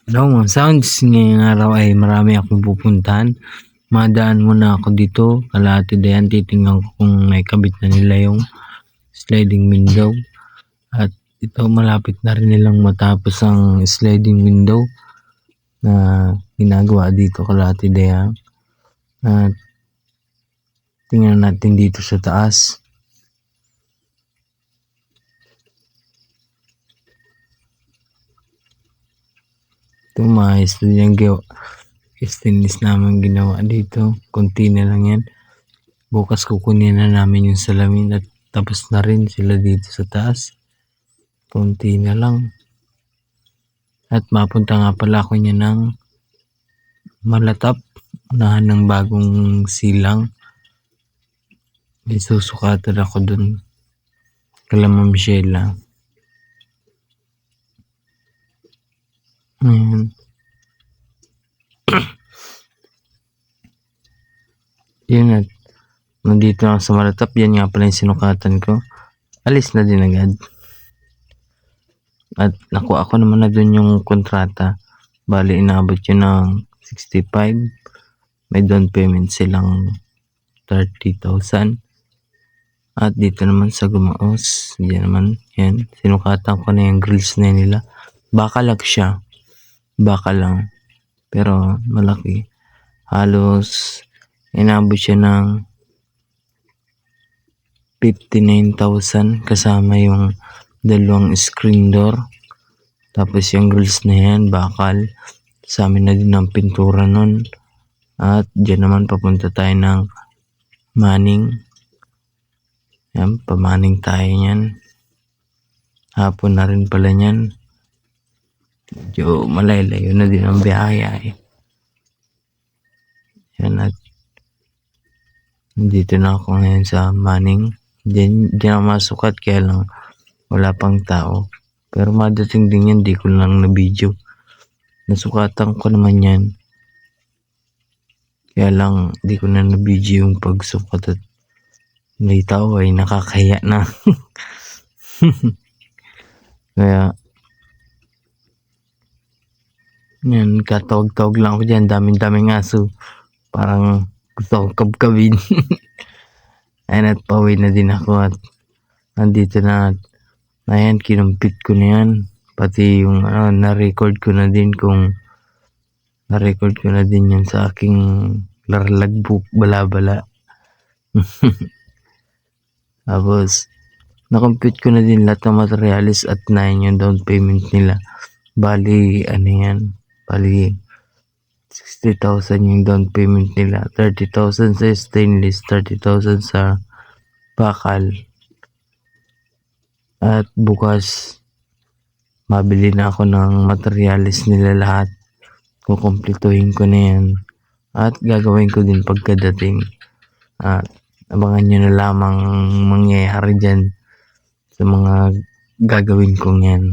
Hello mga sounds, ngayong araw ay marami akong pupuntahan. Madaan muna ako dito, kalahati dayan titingnan ko kung naikabit na nila yung sliding window. At ito malapit na rin nilang matapos ang sliding window na ginagawa dito kalahati dayan. At tingnan natin dito sa taas. Ito maayos na yung stainless naman ginawa dito. Kunti na lang yan. Bukas kukunin na namin yung salamin at tapos na rin sila dito sa taas. Kunti na lang. At mapunta nga pala ako niya ng Malatap. Unahan ng bagong silang. May susukatan ako dun. Kala Ma'am Sheila. Ayan. Yun at nandito lang sa Malatap. Yan nga pala yung sinukatan ko. Alis na din agad. At nakuha ako naman na dun yung kontrata. Bali inabot yun ng 65. May down payment silang 30,000. At dito naman sa Gumaos. Diyan naman. Yan. Sinukatan ko na yung grills na nila. Baka lang siya. Baka lang. Pero malaki. Halos inabot siya ng 59,000 kasama yung dalawang screen door. Tapos yung grills na yan, bakal. Sa amin na din ang pintura nun. At dyan naman papunta tayo ng Manning. Yan, pamaning tayo yan. Hapon na rin pala yan. Medyo malaylayo na din ang biyaya eh. Yan at dito na ako ngayon sa Manning. Diyan ako masukat kaya lang wala pang tao. Pero madating din yan, di ko lang na video. Nasukatan ko naman yan. Kaya lang di ko na video yung pagsukat at may tao ay nakakaya na. Kaya yan, katawag-tawag lang ako dyan. Daming aso. Parang gusto kong kabkabin. Ayan at pauwi na din ako at nandito na. Ayan, kinumpit ko na yan. Pati yung na-record ko na din yan sa aking larlagbook balabala. Tapos na-compute ko na din lahat ng materialis at 9 yung down payment nila. Bali ano yan, bali 60,000 yung down payment nila, 30,000 sa stainless, 30,000 sa bakal. At bukas mabili na ako ng materialis nila lahat. Kukumpletuhin ko na yan at gagawin ko din pagkadating. At abangan nyo na lamang mangyayari dyan sa mga gagawin kong yan.